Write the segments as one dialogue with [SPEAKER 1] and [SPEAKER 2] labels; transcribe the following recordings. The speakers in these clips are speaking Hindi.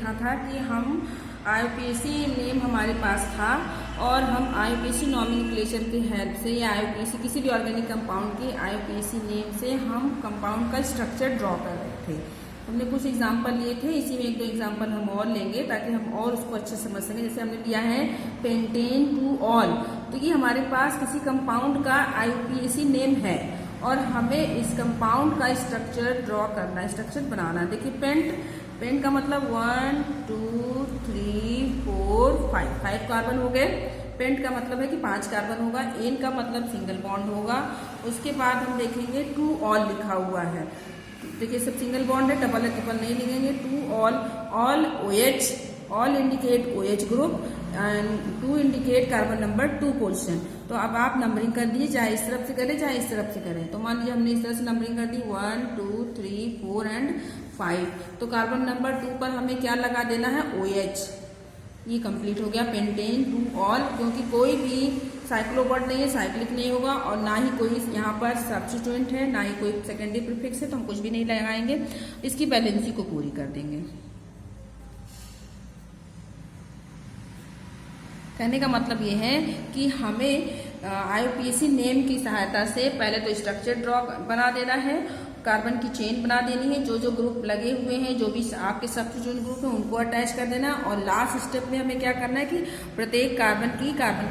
[SPEAKER 1] देखा था कि हम IUPAC नेम हमारे पास था और हम IUPAC नॉमेनक्लेचर की हेल्प से या IUPAC किसी भी ऑर्गेनिक कंपाउंड के IUPAC नेम से हम कंपाउंड का स्ट्रक्चर ड्रॉ कर रहे थे। हमने कुछ एग्जाम्पल लिए थे, इसी में एक दो एग्जाम्पल हम और लेंगे ताकि हम और उसको अच्छे से समझ सकें। जैसे हमने लिया है पेंटेन टू ऑल, तो ये हमारे पास किसी कंपाउंड का IUPAC नेम है और हमें इस कंपाउंड का स्ट्रक्चर ड्रॉ करना है, स्ट्रक्चर बनाना है। देखिए पेंट का मतलब 1 2 3 4 5 कार्बन हो गए। पेंट का मतलब है कि 5 कार्बन होगा। एन का मतलब सिंगल बॉन्ड होगा। उसके बाद हम देखेंगे टू ऑल लिखा हुआ है। देखिए सब सिंगल बॉन्ड है, डबल है, ट्रिपल नहीं लिखेंगे। To all OH, all indicate OH group and to indicate carbon number 2 position. तो अब आप नंबरिंग कर दीजिए, चाहे इस तरफ से करें चाहे इस तरफ से करें। तो मान लीजिए हमने इस तरह से नंबरिंग कर दी 1 2 3 4 एंड 5। तो कार्बन नंबर 2 पर हमें क्या लगा देना है, OH। ये कंप्लीट हो गया पेंटेन टू ऑल, क्योंकि कोई भी साइक्लोबॉन्ड नहीं है, साइक्लिक नहीं होगा और ना ही कोई यहाँ पर सब्स्टिट्यूएंट है, ना ही कोई सेकेंडरी प्रीफिक्स है, तो हम कुछ भी नहीं लगाएंगे। इसकी बैलेंसी को पूरी कर देंगे। कहने का मतलब ये है कि हमें IUPAC नेम की सहायता से पहले तो स्ट्रक्चर ड्रॉ बना देना है, कार्बन की चेन बना देनी है, जो ग्रुप लगे हुए हैं, जो भी आपके सब्स्टिट्यूएंट ग्रुप है उनको अटैच कर देना और लास्ट स्टेप में हमें क्या करना है कि प्रत्येक कार्बन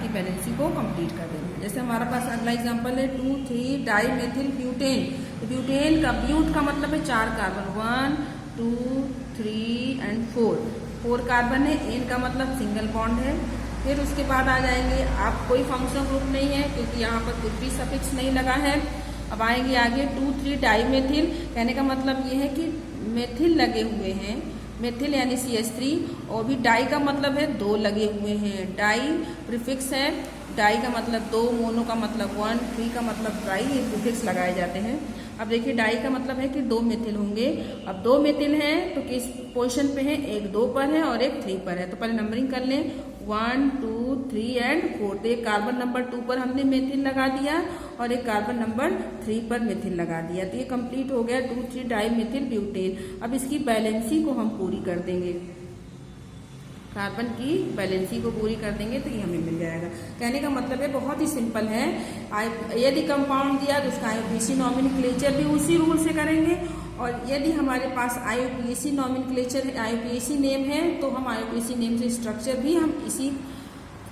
[SPEAKER 1] की बैलेंसी को कंप्लीट कर देना है। जैसे हमारा पास अगला एग्जांपल है 2 3 डाइमेथिल ब्यूटेन। ब्यूटेन का ब्यूट का मतलब है 4 कार्बन, 1 2 3 एंड 4 कार्बन है। एन का मतलब सिंगल बॉन्ड है। फिर उसके बाद आ जाएंगे, आप कोई फंक्शनल ग्रुप नहीं है क्योंकि यहाँ पर कुछ भी सफिक्स नहीं लगा है। अब आएंगे आगे 2 3 डाइमेथिल। कहने का मतलब ये है कि मेथिल लगे हुए हैं, मेथिल यानी CH3, और भी डाई का मतलब है 2 लगे हुए हैं। डाई प्रीफिक्स है, डाई का मतलब 2, मोनो का मतलब 1, 3 का मतलब ट्राई, ये प्रीफिक्स लगाए जाते हैं। अब देखिए डाई का मतलब है कि 2 मेथिल होंगे। अब 2 मेथिल हैं तो किस पोजीशन पे है, एक 2 पर है और एक 3 पर है। तो पहले नंबरिंग कर लें 1 2 3 एंड 4। तो एक कार्बन नंबर 2 पर हमने मेथिल लगा दिया और एक कार्बन नंबर 3 पर मेथिल लगा दिया। तो ये कंप्लीट हो गया 2 3 डाई मेथिल ब्यूटेन। अब इसकी बैलेंसी को हम पूरी कर देंगे, कार्बन की बैलेंसी को पूरी कर देंगे तो ये हमें मिल जाएगा। कहने का मतलब है बहुत ही सिंपल है। यदि कंपाउंड दिया तो उसका IUPAC नॉमेनक्लेचर भी उसी रूल से करेंगे, और यदि हमारे पास IUPAC नॉमेनक्लेचर IUPAC नेम है तो हम IUPAC नेम से स्ट्रक्चर भी हम इसी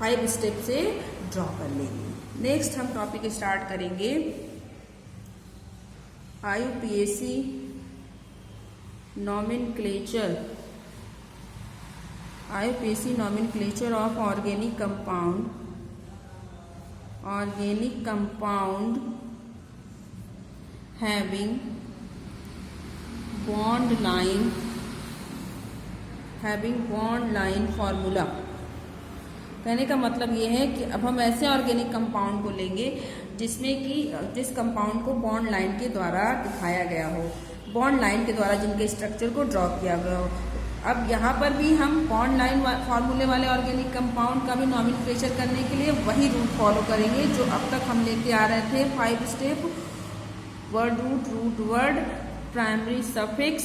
[SPEAKER 1] 5 स्टेप से ड्रॉ कर लेंगे। नेक्स्ट हम टॉपिक स्टार्ट करेंगे IUPAC nomenclature, IUPAC nomenclature of organic compound having bond line formula। कहने का मतलब ये है कि अब हम ऐसे ऑर्गेनिक कंपाउंड को लेंगे जिसमें कि जिस कंपाउंड को बॉन्ड लाइन के द्वारा दिखाया गया हो, बॉन्ड लाइन के द्वारा जिनके स्ट्रक्चर को ड्रॉ किया गया हो। अब यहाँ पर भी हम बॉन्ड लाइन फार्मूले वाले ऑर्गेनिक कंपाउंड का भी नॉमेनक्लेचर करने के लिए वही रूट फॉलो करेंगे जो अब तक हम लेके आ रहे थे 5 step. Word root word, primary suffix,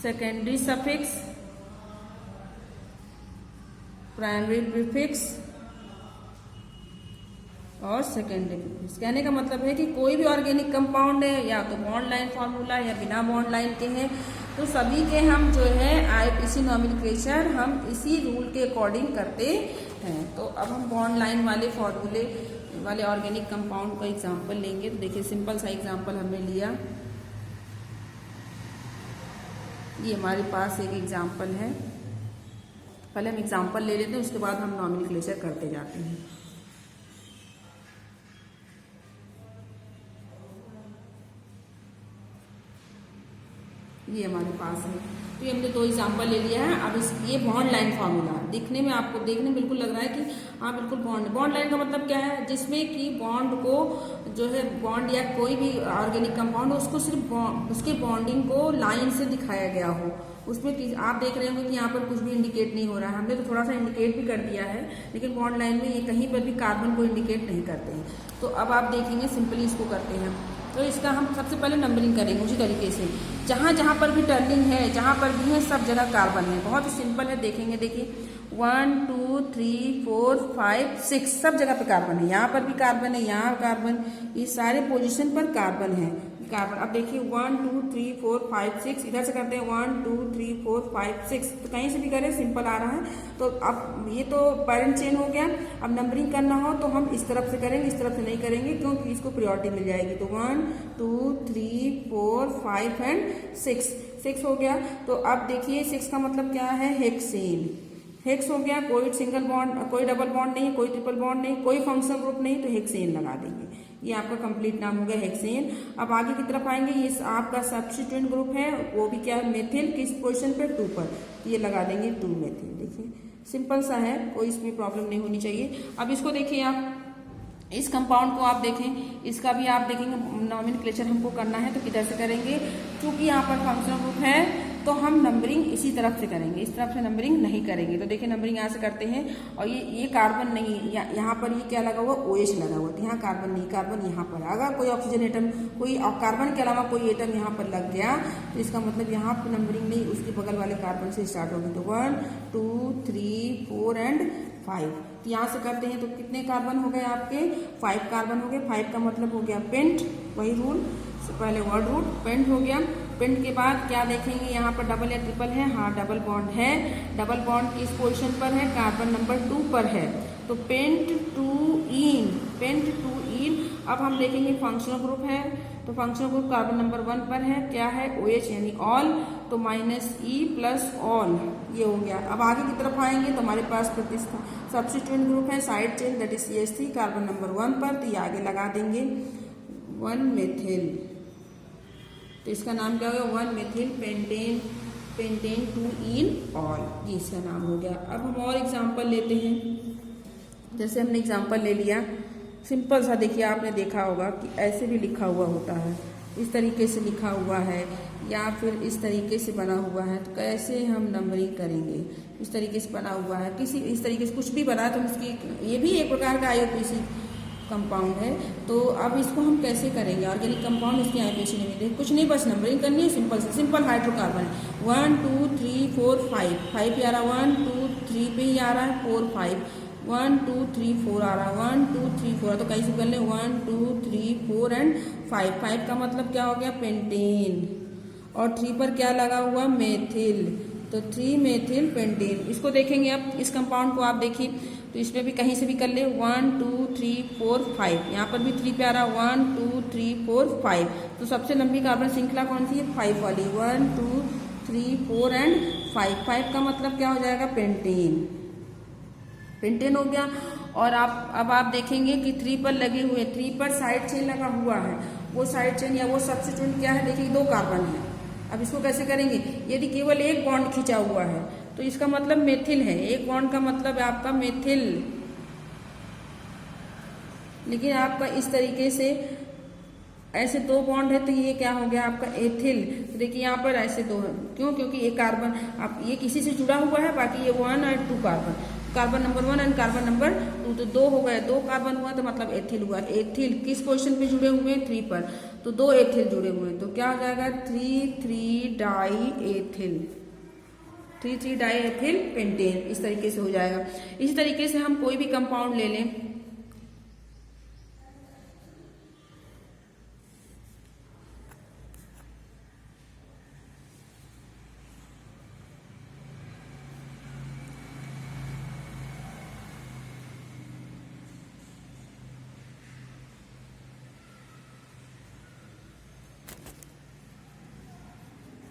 [SPEAKER 1] secondary suffix, primary prefix और सेकेंडरी प्रीफिक्स। कहने का मतलब है कि कोई भी ऑर्गेनिक कंपाउंड है या तो बॉन्ड लाइन फार्मूला या बिना बॉन्ड लाइन के हैं, तो सभी के हम जो है IUPAC नॉमेनक्लेचर हम इसी रूल के अकॉर्डिंग करते हैं। तो अब हम बॉन्ड लाइन वाले फॉर्मूले वाले ऑर्गेनिक कंपाउंड का एग्जांपल लेंगे। तो देखिए सिंपल सा एग्जांपल हमने लिया, ये हमारे पास एक एग्जांपल है। पहले हम एग्जांपल ले लेते हैं, उसके बाद हम नॉमेनक्लेचर करते जाते हैं। ये हमारे पास है, तो ये हमने 2 एग्जाम्पल ले लिया है। अब ये बॉन्ड लाइन फार्मूला दिखने में आपको बिल्कुल लग रहा है कि हाँ बिल्कुल बॉन्ड लाइन का मतलब क्या है, जिसमें कि बॉन्ड को जो है बॉन्ड या कोई भी ऑर्गेनिक कंपाउंड हो उसको सिर्फ उसके बॉन्डिंग को लाइन से दिखाया गया हो। उसमें आप देख रहे होंगे कि यहाँ पर कुछ भी इंडिकेट नहीं हो रहा है, हमने तो थोड़ा सा इंडिकेट भी कर दिया है, लेकिन बॉन्ड लाइन में ये कहीं पर भी कार्बन को इंडिकेट नहीं करते हैं। तो अब आप देखेंगे सिंपली इसको करते हैं। तो इसका हम सबसे पहले नंबरिंग करेंगे उसी तरीके से। जहाँ जहाँ पर भी टर्निंग है, जहाँ पर भी है, सब जगह कार्बन है। बहुत ही सिंपल है, देखेंगे। देखिए 1 2 3 4 5 6 सब जगह पे कार्बन है। यहाँ पर भी कार्बन है, यहाँ कार्बन, ये सारे पोजीशन पर कार्बन है, कार्बन। अब देखिए 1 2 3 4 5 6, इधर से करते हैं 1 2 3 4 5 6, तो कहीं से भी करें सिंपल आ रहा है। तो अब ये तो पैरेंट चेन हो गया। अब नंबरिंग करना हो तो हम इस तरफ से करेंगे, इस तरफ से नहीं करेंगे, क्योंकि इसको प्रायोरिटी मिल जाएगी। तो 1 2 3 4 5 एंड 6 हो गया। तो अब देखिए 6 का मतलब क्या है, हेक्सेन। हेक्स हो गया, कोई सिंगल बॉन्ड, कोई डबल बॉन्ड नहीं, कोई ट्रिपल बॉन्ड नहीं, कोई फंक्शनल ग्रुप नहीं, तो हेक्सेन लगा देंगे। ये आपका कंप्लीट नाम हो गया हेक्सेन। अब आगे की तरफ आएंगे, ये आपका सब्स्टिट्यूएंट ग्रुप है, वो भी क्या है, मेथिल। किस पोजीशन पे, 2 पर, तो ये लगा देंगे 2 मेथिल। देखिए सिंपल सा है, कोई इसमें प्रॉब्लम नहीं होनी चाहिए। अब इसको देखिए आप, इस कंपाउंड को आप देखें, इसका भी आप देखेंगे नॉमेनक्लेचर हमको करना है, तो किधर से करेंगे। क्योंकि यहाँ पर फंक्शनल ग्रुप है तो हम नंबरिंग इसी तरफ से करेंगे, इस तरफ से नंबरिंग नहीं करेंगे। तो देखिए नंबरिंग यहाँ से करते हैं, और ये कार्बन नहीं, यहाँ पर ये क्या लगा हुआ, OH लगा हुआ, तो यहाँ कार्बन नहीं, कार्बन यहाँ पर। अगर कोई ऑक्सीजन एटम, कोई कार्बन के अलावा कोई एटम यहाँ पर लग गया, तो इसका मतलब यहाँ पर नंबरिंग नहीं, उसके बगल वाले कार्बन से स्टार्ट होगी। तो 1 2 3 4 एंड 5, तो यहाँ से करते हैं तो कितने कार्बन हो गए आपके, 5 कार्बन हो गए। 5 का मतलब हो गया पेंट, वही रूल पहले वर्ड रूट, पेंट हो गया। पेंट के बाद क्या देखेंगे, यहाँ पर डबल या ट्रिपल है, हाँ डबल बॉन्ड है। डबल बॉन्ड किस पोजीशन पर है, कार्बन नंबर 2 पर है, तो पेंट 2 इन, पेंट 2 इन। अब हम देखेंगे फंक्शनल ग्रुप है, तो फंक्शनल ग्रुप कार्बन नंबर 1 पर है, क्या है, OH यानी ऑल, तो -E प्लस ऑल, ये हो गया। अब आगे की तरफ आएंगे तो हमारे पास सब्स्टिट्यूएंट ग्रुप है, side chain, that is CH3, carbon number 1 पर, तो ये आगे लगा देंगे 1 मेथिल। तो इसका नाम क्या हो गया, 1 मेथिल पेंटेन 2 इन ऑल, ये इसका नाम हो गया। अब हम और एग्जाम्पल लेते हैं। जैसे हमने एग्जाम्पल ले लिया, सिंपल सा, देखिए आपने देखा होगा कि ऐसे भी लिखा हुआ होता है, इस तरीके से लिखा हुआ है, या फिर इस तरीके से बना हुआ है, तो कैसे हम नंबरिंग करेंगे। इस तरीके से बना हुआ है, किसी इस तरीके से कुछ भी बना, तो इसकी, ये भी एक प्रकार का IUPAC कंपाउंड है। तो अब इसको हम कैसे करेंगे, ऑर्गेनिक कंपाउंड, इसकी IUPAC नहीं मिलेगी, कुछ नहीं, बस नंबरिंग करनी है, सिंपल से सिंपल। हाइड्रोकार्बन 1 2 3 4 5, 5 पे आ रहा, 1 2 3 पे ही आ रहा है, 4 5, 1 2 3 4 आ रहा, 1 2 3 4, तो कैसे कर ले, 1 2 3 4 एंड 5। 5 का मतलब क्या हो गया, पेंटेन, और 3 पर क्या लगा हुआ, मेथिल, तो 3 मेथिल पेंटेन। इसको देखेंगे अब, इस कंपाउंड को आप देखिए, तो इसमें भी कहीं से भी कर ले, 1 2 3 4 5, यहाँ पर भी 3 पे आ रहा, 1 2 3 4 5, तो सबसे लंबी कार्बन श्रृंखला कौन सी है, 5 वाली, 1 2 3 4 एंड 5। 5 का मतलब क्या हो जाएगा, पेंटेन, पेंटेन हो गया। और अब आप देखेंगे कि 3 पर लगे हुए, 3 पर साइड चेन लगा हुआ है, वो साइड चेन या वो सब्स्टिट्यूएंट क्या है, देखिए 2 कार्बन है। अब इसको कैसे करेंगे, यदि केवल एक बॉन्ड खींचा हुआ है तो इसका मतलब मेथिल है, एक बॉन्ड का मतलब है आपका मेथिल। लेकिन आपका इस तरीके से ऐसे 2 बॉन्ड है, तो ये क्या हो गया आपका एथिल। तो देखिए यहाँ पर ऐसे 2 है, क्यों, क्योंकि एक कार्बन, आप ये किसी से जुड़ा हुआ है, बाकी ये 1 और 2 carbon, carbon number 1 and carbon number 2, तो 2 हो गए, 2 कार्बन हुआ तो मतलब एथिल हुआ। एथिल किस पोजीशन पे जुड़े हुए हैं, 3 पर, तो 2 एथिल जुड़े हुए हैं, तो क्या हो जाएगा, 3 die ethyl, 3 die ethyl pentane, इस तरीके से हो जाएगा। इसी तरीके से हम कोई भी कंपाउंड ले लें,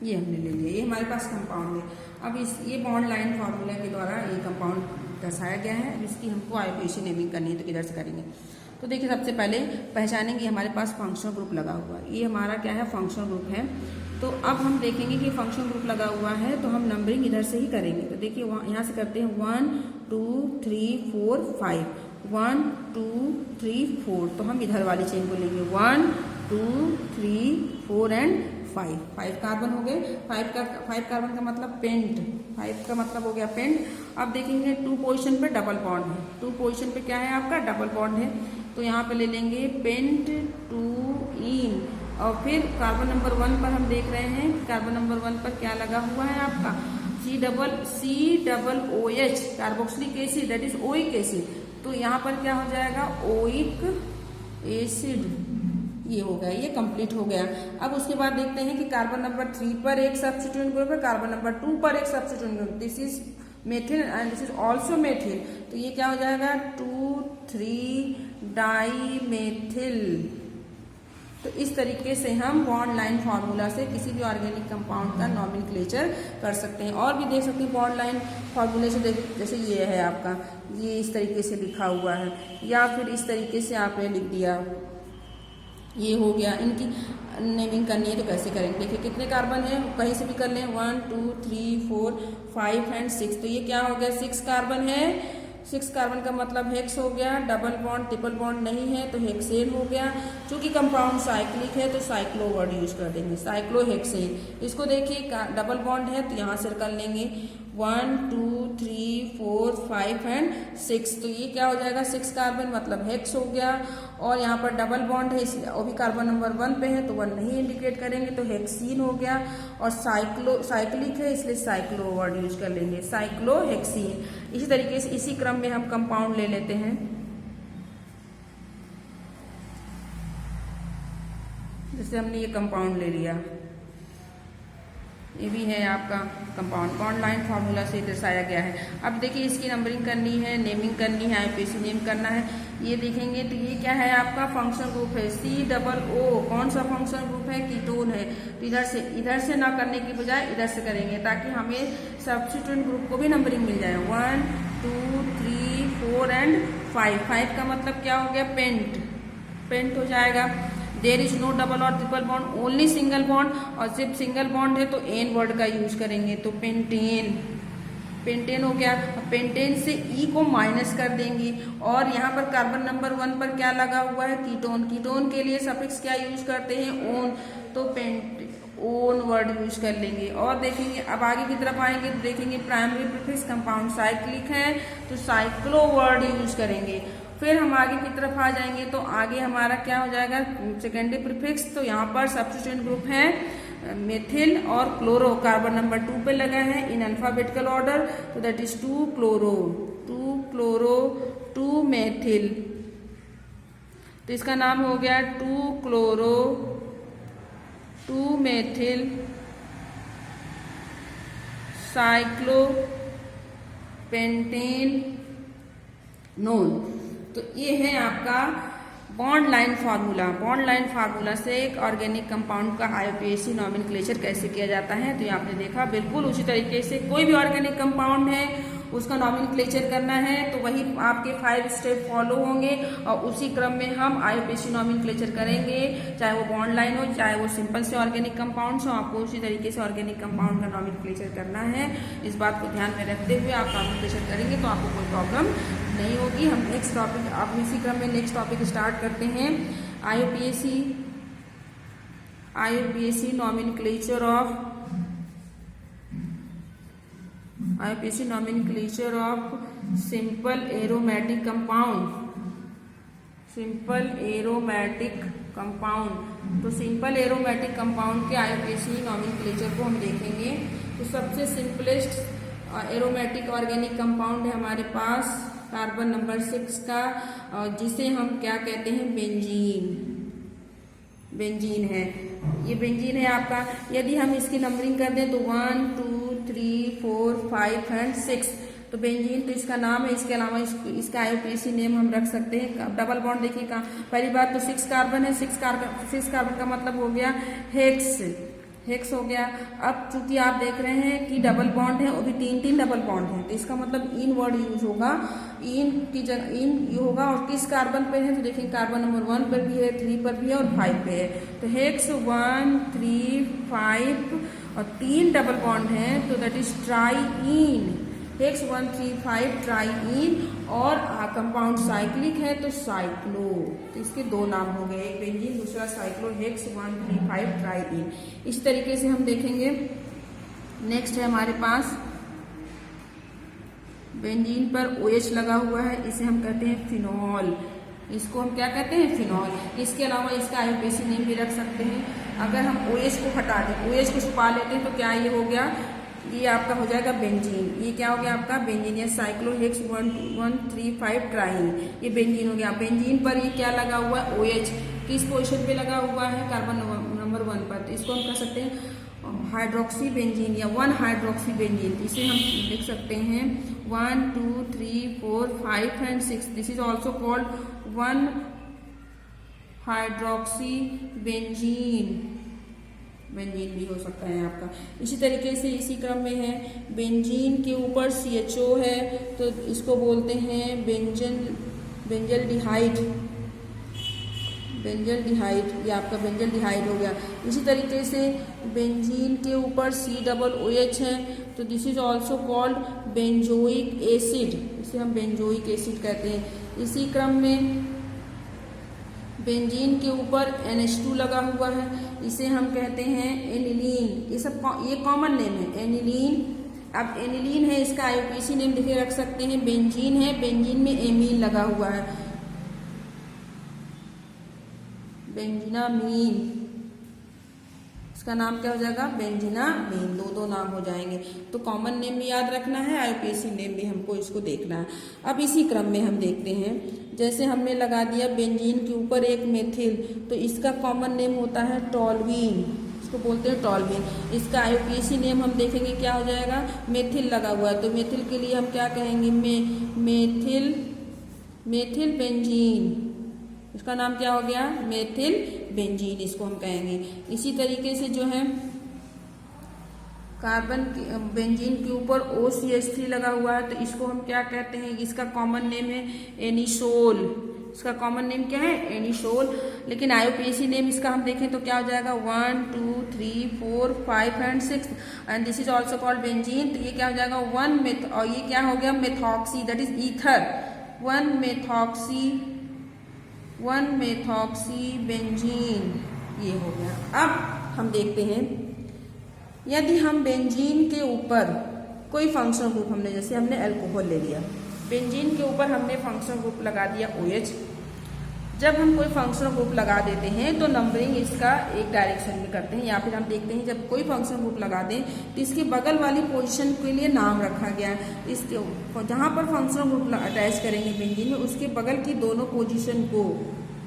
[SPEAKER 1] ये हमने ले लिया, ये हमारे पास कंपाउंड है। अब ये बॉन्ड लाइन फार्मूला के द्वारा ये कंपाउंड दर्शाया गया है। अब इसकी हमको IUPAC नेमिंग करनी है, तो किधर से करेंगे। तो देखिए सबसे पहले पहचानेंगे, हमारे पास फंक्शनल ग्रुप लगा हुआ है, ये हमारा क्या है, फंक्शनल ग्रुप है। तो अब हम देखेंगे कि फंक्शनल ग्रुप लगा हुआ है, तो हम नंबरिंग इधर से ही करेंगे। तो देखिए यहाँ से करते हैं 1 2 3 4 5, 1 2 3 4, तो हम इधर वाली चेन को लेंगे, 1 2 3 4 एंड फाइव कार्बन हो गए। फाइव कार्बन का मतलब पेंट, 5 का मतलब हो गया पेंट। अब देखेंगे 2 पोजीशन पे डबल बॉन्ड है, 2 पोजीशन पे क्या है आपका डबल बॉन्ड है, तो यहाँ पे ले लेंगे पेंट 2 इन। और फिर कार्बन नंबर 1 पर हम देख रहे हैं, कार्बन नंबर 1 पर क्या लगा हुआ है आपका COOH carboxylic acid, that is oic acid. तो यहाँ पर क्या हो जाएगा ओइक एसिड, ये हो गया, ये कंप्लीट हो गया। अब उसके बाद देखते हैं कि कार्बन नंबर 3 पर एक सब्स्टिट्यूएंट ग्रुप है, कार्बन नंबर 2 पर एक substituent group, this is methyl and this is also methyl. तो ये क्या हो जाएगा 2,3 डाईमेथिल। तो इस तरीके से हम बॉन्ड लाइन फार्मूला से किसी भी ऑर्गेनिक कंपाउंड का नॉमेनक्लेचर कर सकते हैं। और भी देख सकते हैं बॉन्ड लाइन फार्मूले से, जैसे ये है आपका, ये इस तरीके से लिखा हुआ है, या फिर इस तरीके से आपने लिख दिया, ये हो गया। इनकी नेमिंग करनी है तो कैसे करेंगे, देखिए कितने कार्बन है कहीं से भी कर लें, 1 2 3 4 5 एंड 6। तो ये क्या हो गया 6 कार्बन है, 6 कार्बन का मतलब हेक्स हो गया, डबल बॉन्ड ट्रिपल बॉन्ड नहीं है तो हेक्सेन हो गया। चूंकि कंपाउंड साइक्लिक है तो साइक्लो वर्ड यूज कर देंगे, साइक्लोहेक्सेन। इसको देखिए डबल बॉन्ड है तो यहाँ से कर लेंगे 1 2 3 4 5 एंड 6। तो ये क्या हो जाएगा 6 कार्बन मतलब हेक्स हो गया। और यहाँ पर डबल बॉन्ड है इसलिए वो भी कार्बन नंबर 1 पे है तो 1 नहीं इंडिकेट करेंगे तो हेक्सीन हो गया। और साइक्लिक है इसलिए साइक्लो वर्ड यूज कर लेंगे, साइक्लोहेक्सीन। इसी तरीके से इसी क्रम में हम कंपाउंड ले लेते हैं। जैसे हमने ये कंपाउंड ले लिया, ये भी है आपका कंपाउंड, बॉन्ड लाइन फार्मूला से दर्शाया गया है। अब देखिए इसकी नंबरिंग करनी है, नेमिंग करनी है, आईपीसी नेम करना है। ये देखेंगे तो ये क्या है आपका फंक्शन ग्रुप है COO, कौन सा फंक्शन ग्रुप है कीटोन है। तो इधर से ना करने की बजाय इधर से करेंगे ताकि हमें सब्स्टिट्यूएंट ग्रुप को भी नंबरिंग मिल जाए। 1 2 3 4 एंड 5 का मतलब क्या हो गया पेंट हो जाएगा। देयर इज नो डबल और triple bond, only single bond, और सिर्फ सिंगल बॉन्ड है तो एन वर्ड का यूज करेंगे तो पेंटेन हो गया। पेंटेन से ई को माइनस कर देंगे। और यहाँ पर कार्बन नंबर 1 पर क्या लगा हुआ है कीटोन के लिए सफिक्स क्या यूज करते हैं ओन, तो ओन वर्ड यूज कर लेंगे। और देखेंगे अब आगे की तरफ आएंगे तो देखेंगे प्राइमरी प्रीफिक्स कंपाउंड साइक्लिक है तो साइक्लो वर्ड यूज करेंगे। फिर हम आगे की तरफ आ जाएंगे तो आगे हमारा क्या हो जाएगा सेकेंडरी प्रीफिक्स। तो यहाँ पर सब्स्टिट्यूएंट ग्रुप है मेथिल और क्लोरो, कार्बन नंबर 2 पे लगा है इन अल्फाबेटिकल ऑर्डर, तो दैट इज 2 क्लोरो 2 मेथिल। तो इसका नाम हो गया 2 chloro 2 methyl cyclo pentane known. तो ये है आपका bond line formula. Bond line formula से एक ऑर्गेनिक कंपाउंड का आईयूपीएसी नॉमेनक्लेचर कैसे किया जाता है। तो ये आपने देखा, बिल्कुल उसी तरीके से कोई भी ऑर्गेनिक कंपाउंड है उसका नॉमेनक्लेचर करना है तो वही आपके 5 स्टेप फॉलो होंगे और उसी क्रम में हम आईयूपीएसी नॉमेनक्लेचर करेंगे, चाहे वो बॉन्ड लाइन हो चाहे वो सिंपल से ऑर्गेनिक कंपाउंड्स हो, आपको उसी तरीके से ऑर्गेनिक कंपाउंड का नॉमेनक्लेचर करना है। इस बात को ध्यान में रखते हुए आप नॉमेनक्लेचर करेंगे तो आपको कोई प्रॉब्लम नहीं होगी। हम नेक्स्ट टॉपिक, आप इसी क्रम में नेक्स्ट टॉपिक स्टार्ट करते हैं IUPAC nomenclature of simple aromatic compound. तो सिंपल एरोमेटिक कंपाउंड के आईयूपीएसी नॉमेनक्लेचर को हम देखेंगे। तो सबसे सिंपलेस्ट एरोमेटिक ऑर्गेनिक कंपाउंड है हमारे पास कार्बन नंबर 6 का, जिसे हम क्या कहते हैं बेंजीन है। ये बेंजीन है आपका। यदि हम इसकी नंबरिंग कर दें तो 1 2 3 4 5 एंड 6, तो बेंजीन तो इसका नाम है। इसके अलावा इसका आईयूपीएसी नेम हम रख सकते हैं। डबल बॉन्ड देखिए कहाँ, पहली बात तो 6 कार्बन है, 6 कार्बन का मतलब हो गया हेक्स हो गया। अब चूंकि आप देख रहे हैं कि डबल बॉन्ड है, वो भी 3 डबल बॉन्ड है, तो इसका मतलब इन वर्ड यूज होगा, इन की जगह इन होगा। और किस कार्बन पे है तो देखिए कार्बन नंबर 1 पर भी है, 3 पर भी है और 5 पे है। तो हेक्स 1 3 5 और 3 डबल बॉन्ड है तो that is triene. Hex 135 triene, और कंपाउंड साइक्लिक है तो साइक्लो। तो इसके दो नाम हो गए, एक बेंजीन दूसरा साइक्लो, हेक्स 135 ट्राईइन। इस तरीके से हम देखेंगे। नेक्स्ट है हमारे पास बेंजीन पर OH लगा हुआ है, इसे हम कहते हैं फिनॉल। इसको हम क्या कहते हैं? फिनॉल। इसके अलावा इसका IUPAC नेम भी रख सकते हैं। अगर हम OH को हटा दें, OH को छुपा लेते हैं, तो क्या ये हो गया, ये आपका हो जाएगा बेंजीन। ये क्या हो गया आपका? बेंजीन या साइक्लोहेक्स 135 ट्राईन, ये बेंजीन हो गया। बेंजीन पर ये क्या लगा हुआ है? OH। किस पोजीशन पे लगा हुआ है? कार्बन नंबर 1 पर। तो इसको हम कह सकते हैं हाइड्रोक्सी बेंजीन या 1 हाइड्रोक्सी बेंजीन। इसे हम लिख सकते हैं 1 2 3 4 5 and 6। This is also called 1 hydroxy benzene. Benzene भी हो सकता है आपका। इसी तरीके से इसी क्रम में है, बेंजीन के ऊपर CHO है तो इसको बोलते हैं बेंजल्डिहाइड। बेंजल्डिहाइड, ये आपका बेंजल्डिहाइड हो गया। इसी तरीके से बेंजीन के ऊपर COOH है तो this is also called benzoic acid. इसे हम बेंजोइक एसिड कहते हैं। इसी क्रम में बेंजीन के ऊपर NH2 लगा हुआ है, इसे हम कहते हैं एनिलीन। ये कॉमन नेम है, एनिलीन। अब एनिलीन है, इसका IUPAC नेम लिखे रख सकते हैं। बेंजीन है, बेंजीन में एमीन लगा हुआ है, बेंजीनामीन। इसका नाम क्या हो जाएगा? बेंजीनामीन। दो नाम हो जाएंगे। तो कॉमन नेम भी याद रखना है, IUPAC नेम भी हमको इसको देखना है। अब इसी क्रम में हम देखते हैं, जैसे हमने लगा दिया बेंजीन के ऊपर एक मेथिल, तो इसका कॉमन नेम होता है टॉल्वीन। इसको बोलते हैं टॉल्वीन। इसका IUPAC नेम हम देखेंगे क्या हो जाएगा? मेथिल लगा हुआ है तो मेथिल के लिए हम क्या कहेंगे? Methyl benzene. इसका नाम क्या हो गया? मेथिल बेंजीन, इसको हम कहेंगे। इसी तरीके से जो है कार्बन बेंजीन के ऊपर OCH3 लगा हुआ है तो इसको हम क्या कहते हैं? इसका कॉमन नेम है एनिसोल। इसका कॉमन नेम क्या है? एनिसोल। लेकिन IUPAC नेम इसका हम देखें तो क्या हो जाएगा? 1 2 3 4 5 and 6 and this is also called benzene. तो ये क्या हो जाएगा? 1 मेथ, और ये क्या हो गया? Methoxy, that is ether. 1 methoxy benzene, ये हो गया। अब हम देखते हैं, यदि हम बेंजीन के ऊपर कोई फंक्शनल ग्रुप, हमने जैसे हमने अल्कोहल ले लिया, बेंजीन के ऊपर हमने फंक्शनल ग्रुप लगा दिया OH। जब हम कोई फंक्शनल ग्रुप लगा देते हैं तो नंबरिंग इसका एक डायरेक्शन में करते हैं, या फिर हम देखते हैं जब कोई फंक्शनल ग्रुप लगा दें तो इसके बगल वाली पोजीशन के लिए नाम रखा गया है। इसके जहाँ पर फंक्शनल ग्रुप अटैच करेंगे बेंजीन में, उसके बगल की दोनों पोजीशन को,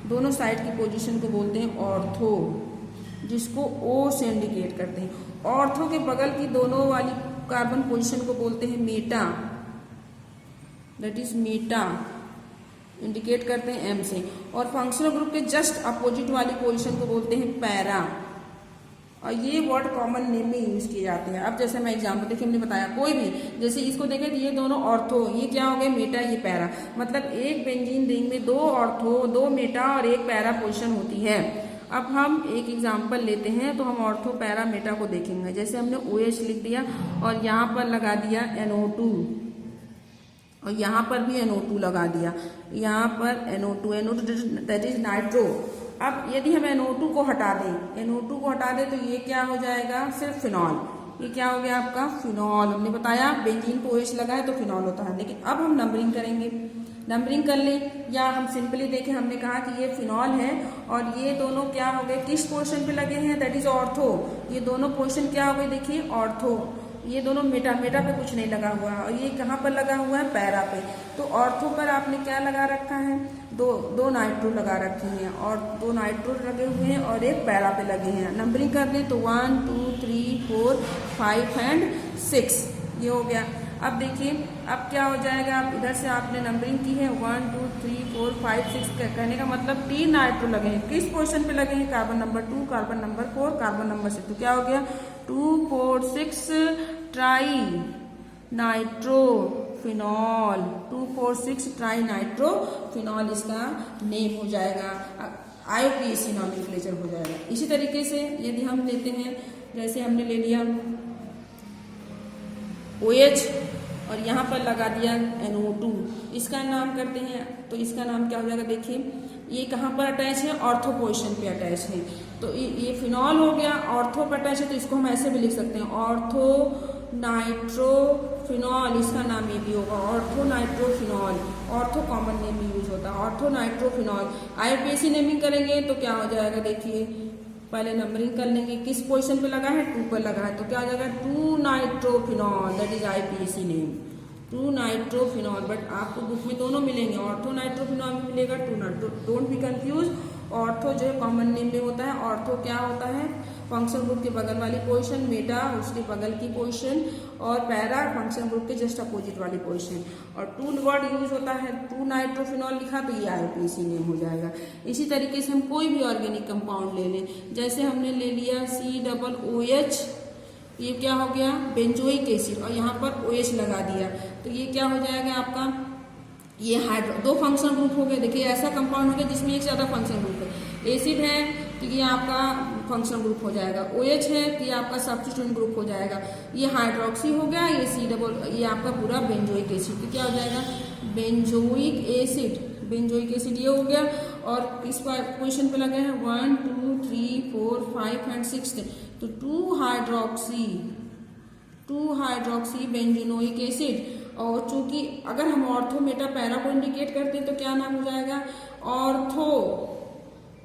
[SPEAKER 1] दोनों साइड की पोजीशन को बोलते हैं ऑर्थो, जिसको O से इंडिकेट करते हैं। ऑर्थो के बगल की दोनों वाली कार्बन पोजीशन को बोलते हैं Meta, that is Meta, indicate करते हैं M से। और फंक्शनल ग्रुप के जस्ट अपोजिट वाली पोजीशन को बोलते हैं पैरा। और ये वर्ड कॉमन नेम में यूज किए जाते हैं। अब जैसे मैं एग्जाम्पल देखिए, हमने बताया कोई भी, जैसे इसको देखें तो ये दोनों ऑर्थो, ये क्या हो गया? मेटा, ये पैरा। मतलब एक बेंजीन रिंग में 2 ऑर्थो, 2 मेटा और 1 पैरा पोजीशन होती है। अब हम एक एग्जाम्पल लेते हैं तो हम ऑर्थो पैरा मेटा को देखेंगे। जैसे हमने OH लिख दिया और यहाँ पर लगा दिया NO2, और यहाँ पर भी NO2 लगा दिया, यहाँ पर NO2 दैट इज नाइट्रो। अब यदि हम NO2 को हटा दें तो ये क्या हो जाएगा? सिर्फ फिनॉल। ये क्या हो गया आपका? फिनॉल। हमने बताया बेंजीन पे OH लगा है तो फिनॉल होता है। लेकिन अब हम नंबरिंग करेंगे, नंबरिंग कर लें, या हम सिंपली देखें, हमने कहा कि ये फिनॉल है और ये दोनों क्या हो गए? किस पोजीशन पे लगे हैं? That is ortho. ये दोनों पोजीशन क्या हो गए? देखिए ऑर्थो। ये दोनों मेटा पे कुछ नहीं लगा हुआ है, और ये कहाँ पर लगा हुआ है? पैरा पे। तो ऑर्थो पर आपने क्या लगा रखा है? दो नाइट्रो लगा रखी हैं, और 2 नाइट्रो लगे हुए हैं और 1 पैरा पे लगे हैं। नंबरिंग कर लें तो 1 2 3 4 5 एंड 6, ये हो गया। अब देखिए, अब क्या हो जाएगा? आप इधर से आपने नंबरिंग की है 1 2 3 4 5 6, कहने का मतलब 3 नाइट्रो लगे हैं। किस पोजीशन पे लगे हैं? Carbon number 2, carbon number 4, carbon number 6। तो क्या हो गया? 2 4 6 tri nitro phenol, 2 4 6 tri nitro phenol इसका नेम हो जाएगा, IUPAC नॉमेनक्लेचर हो जाएगा। इसी तरीके से यदि हम लेते हैं, जैसे हमने ले लिया OH और यहाँ पर लगा दिया NO2, इसका नाम करते हैं। तो इसका नाम क्या हो जाएगा, देखिए ये कहाँ पर अटैच है, ऑर्थो पोजीशन पे अटैच है। तो ये फिनॉल हो गया, ऑर्थो पर अटैच है, तो इसको हम ऐसे भी लिख सकते हैं ऑर्थो नाइट्रोफिनॉल, इसका नाम ये भी होगा ortho nitrophenol. Ortho common name में यूज होता है, ऑर्थो नाइट्रोफिनॉल। IUPAC नेमिंग करेंगे तो क्या हो जाएगा, देखिए पहले नंबरिंग कर लेंगे, किस पोजीशन पे लगा है, 2 पर लगा है, तो क्या हो जाएगा 2 nitrophenol, that is IUPAC name 2 nitrophenol. But आपको बुक में दोनों मिलेंगे, ऑर्थो नाइट्रोफिनॉल भी मिलेगा, 2 nitro, don't be confuse. Ortho जो है कॉमन नेम में होता है, ऑर्थो क्या होता है, फंक्शन ग्रुप के बगल वाली पोजीशन, मेटा उसके बगल की पोजीशन, और पैरा फंक्शन ग्रुप के जस्ट अपोजिट वाली पोजीशन। और 2 वर्ड यूज होता है, 2 नाइट्रोफिनॉल लिखा तो ये IUPAC नेम हो जाएगा। इसी तरीके से हम कोई भी ऑर्गेनिक कंपाउंड ले लें, जैसे हमने ले लिया COOH, ये क्या हो गया बेंजोइक एसिड, और यहाँ पर OH लगा दिया, तो ये क्या हो जाएगा आपका, ये हाइड्रो, 2 फंक्शन ग्रुप हो गए। देखिए ऐसा कंपाउंड हो गया जिसमें एक से ज़्यादा फंक्शन ग्रुप है, एसिड है तो ये आपका फंक्शन ग्रुप हो जाएगा, OH है तो ये आपका सब्स्टिट्यूएंट ग्रुप हो जाएगा, ये हाइड्रोक्सी हो गया, ये आपका पूरा बेंजोइक एसिड, तो क्या हो जाएगा बेंजोइक एसिड, बेंजोइक एसिड ये हो गया। और इस पोजिशन पे लगे हैं 1 2 3 4 5 एंड 6, तो 2 हाइड्रोक्सी बेंजोनोइक एसिड। और चूंकि अगर हम ऑर्थो मेटा पैरा को इंडिकेट करते हैं तो क्या नाम हो जाएगा,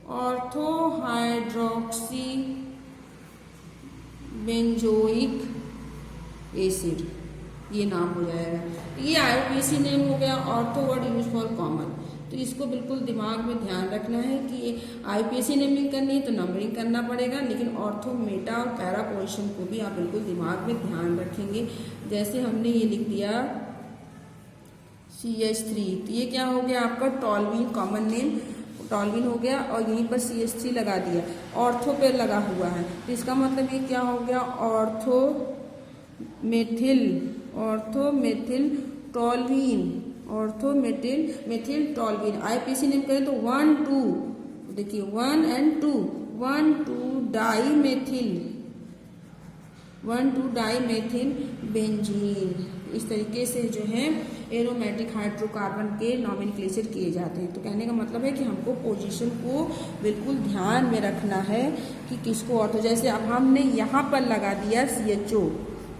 [SPEAKER 1] ऑर्थो हाइड्रोक्सी बेंजोइक एसिड, ये नाम हो जाएगा। ये IUPAC नेम हो गया, ortho word use for common. तो इसको बिल्कुल दिमाग में ध्यान रखना है कि IUPAC नेमिंग करनी है तो नंबरिंग करना पड़ेगा, लेकिन ऑर्थो मेटा और पैरा पोजीशन को भी आप बिल्कुल दिमाग में ध्यान रखेंगे। जैसे हमने ये लिख दिया CH3, तो ये क्या हो गया आपका टॉल्वीन, कॉमन नेम टॉल्वीन हो गया, और यहीं पर CH3 लगा दिया, ऑर्थो पे लगा हुआ है, तो इसका मतलब ये क्या हो गया ऑर्थो मेथिल टॉल्वीन। IUPAC नेम करें तो 1 2, देखिए 1 and 2, 1 2 डाईमेथिल बेंजीन। इस तरीके से जो है एरोमेटिक हाइड्रोकार्बन के नॉमेनक्लेचर किए जाते हैं। तो कहने का मतलब है कि हमको पोजीशन को बिल्कुल ध्यान में रखना है कि किसको ऑर्थो, जैसे अब हमने यहाँ पर लगा दिया CHO,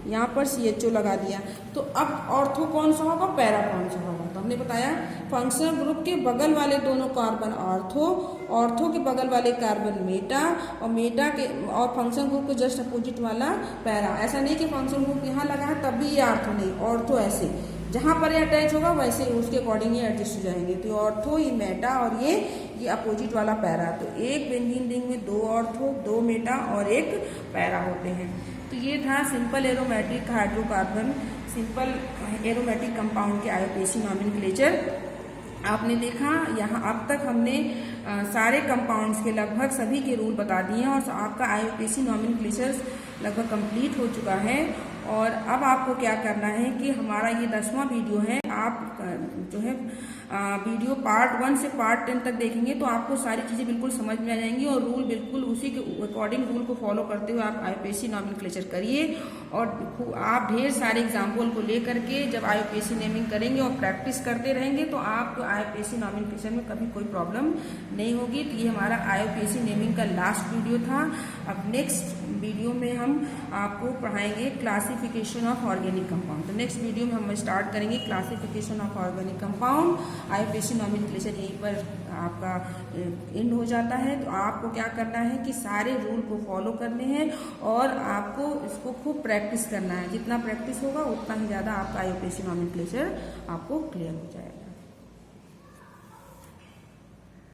[SPEAKER 1] यहाँ पर CHO लगा दिया, तो अब ऑर्थो कौन सा होगा, पैरा कौन सा होगा। तो हमने बताया फंक्शनल ग्रुप के बगल वाले दोनों कार्बन ऑर्थो के बगल वाले कार्बन मेटा, और मेटा के और फंक्शन ग्रुप के जस्ट अपोजिट वाला पैरा। ऐसा नहीं कि फंक्शन ग्रुप यहाँ लगा है तभी ये ऑर्थो, नहीं, ऑर्थो ऐसे जहाँ पर ये अटैच होगा वैसे उसके अकॉर्डिंग ये एडजस्ट हो जाएंगे। तो ऑर्थो, ये मेटा, और ये अपोजिट वाला पैरा। तो एक बेंजीन रिंग में 2 ऑर्थो, 2 मेटा और 1 पैरा होते हैं। तो ये था simple aromatic hydrocarbon, simple aromatic compound के IUPAC नॉमेनक्लेचर आपने देखा। यहाँ अब तक हमने सारे कंपाउंड्स के लगभग सभी के रूल बता दिए हैं, और आपका IUPAC नॉमेनक्लेचर लगभग कंप्लीट हो चुका है। और अब आपको क्या करना है कि हमारा ये 10वां वीडियो है, आप जो है वीडियो पार्ट 1 से पार्ट 10 तक देखेंगे तो आपको सारी चीज़ें बिल्कुल समझ में आ जाएंगी, और रूल बिल्कुल उसी के अकॉर्डिंग रूल को फॉलो करते हुए आप IUPAC नॉमेनक्लेचर करिए। और आप ढेर सारे एग्जाम्पल को लेकर के जब IUPAC नेमिंग करेंगे और प्रैक्टिस करते रहेंगे तो आपको IUPAC नॉमेनक्लेचर में कभी कोई प्रॉब्लम नहीं होगी। तो ये हमारा IUPAC नेमिंग का लास्ट वीडियो था। अब नेक्स्ट वीडियो में हम आपको पढ़ाएंगे क्लासिफिकेशन ऑफ ऑर्गेनिक कंपाउंड। तो नेक्स्ट वीडियो में हम स्टार्ट करेंगे classification of organic compound. IUPAC nomenclature यहीं पर आपका एंड हो जाता है। तो आपको क्या करना है कि सारे रूल को फॉलो करने हैं, और आपको इसको खूब प्रैक्टिस करना है। जितना प्रैक्टिस होगा उतना ही ज़्यादा आपका IUPAC नॉमेनक्लेचर आपको क्लियर हो जाएगा।